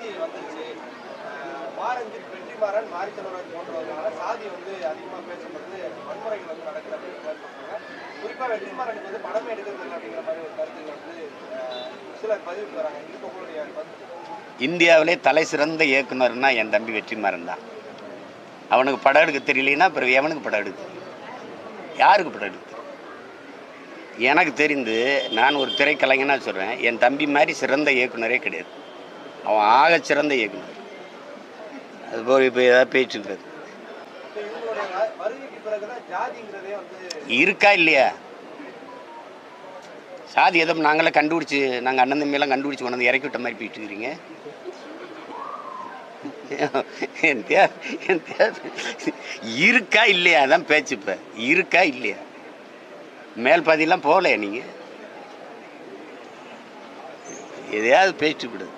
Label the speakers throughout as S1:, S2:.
S1: சாதி வந்துருச்சு. மாரஞ்சித், வெற்றிமாறன், மாரிசெல்வராஜ் போன்றவர்களால சாதி வந்து அதிகமாக பேசப்படுது, வன்முறைகள் வந்து நடக்குது அப்படிங்கிற மாதிரி சொல்றாங்க. குறிப்பா வெற்றிமாறனுக்கு வந்து படமே எடுக்கிறது இல்லை அப்படிங்கிற மாதிரி ஒரு கருத்துக்கள் வந்து சிலர் பதிவு தராங்க. இதுக்கு உங்களுடைய கருத்து?
S2: இந்தியாவிலே தலை சிறந்த இயக்குனர்னா என் தம்பி வெற்றிமாறன் தான். அவனுக்கு படம் எடுக்க தெரியலனா அப்புறம் எவனுக்கு படம் எடுக்கு? யாருக்கு படம் எடுக்கு? எனக்கு தெரிந்து நான் ஒரு திரைக்கலைஞனா சொல்கிறேன், என் தம்பி மாதிரி சிறந்த இயக்குனரே கிடையாது. அவன் ஆக சிறந்த இயக்குனர். அதுபோல் இப்போ ஏதாவது பேச்சு இருக்காது. இருக்கா இல்லையா? சாதி எதுவும் நாங்களாம் கண்டுபிடிச்சி, நாங்கள் அண்ணன் தம்பியெல்லாம் கண்டுபிடிச்சி கொண்டு வந்து இறக்கி விட்ட மாதிரி போயிட்டு இருக்கிறீங்க. இருக்கா இல்லையா? அதான் பேச்சு. இப்போ இருக்கா இல்லையா? மேல் பாதியெல்லாம் போகலையா நீங்கள்? எதையாவது பேச்சு விடுது.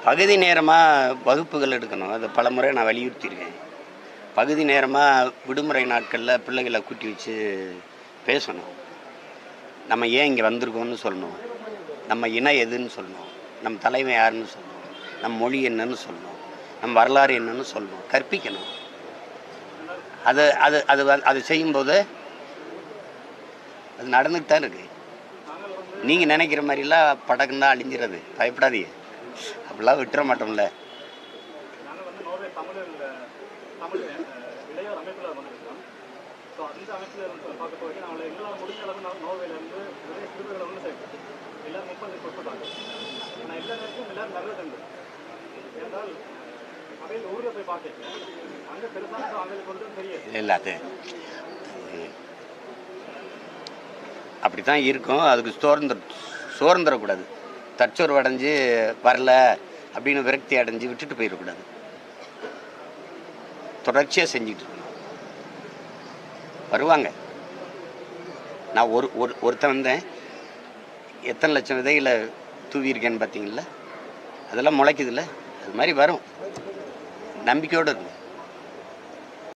S2: பகுதி நேரமாக வகுப்புகள் எடுக்கணும். அதை பல முறை நான் வலியுறுத்தியிருக்கேன். பகுதி நேரமாக விடுமுறை நாட்களில் பிள்ளைகளை கூட்டி வச்சு பேசணும். நம்ம ஏன் இங்கே வந்திருக்கோம்னு சொல்லணும், நம்ம இனம் எதுன்னு சொல்லணும், நம்ம தலைமை யாருன்னு சொல்லணும், நம்ம மொழி என்னன்னு சொல்லணும், நம்ம வரலாறு என்னன்னு சொல்லணும், கற்பிக்கணும். அது அது அது அது செய்யும்போது அது நடந்துட்டு தான் இருக்குது. நீங்கள் நினைக்கிற மாதிரிலாம் படக்குன்னா அழிஞ்சிடாது, பயப்படாதீங்க. அப்படிலாம் விட்டுற மாட்டோம்ல. இல்லை, அது அப்படி தான் இருக்கும். அதுக்கு சோர்ந்துடக்கூடாது. தற்சோர்வு அடைஞ்சு வரல அப்படின்னு விரக்தி அடைஞ்சு விட்டுட்டு போயிடக்கூடாது. தொடர்ச்சியாக செஞ்சுட்டு இருக்கணும். வருவாங்க. நான் ஒருத்தன் வந்தேன், எத்தனை லட்சம் விதைகளை தூவியிருக்கேன்னு பார்த்தீங்களா? அதெல்லாம் முளைக்குதுல்ல, அது மாதிரி வரும். நம்பிக்கையோடு இருக்கும்.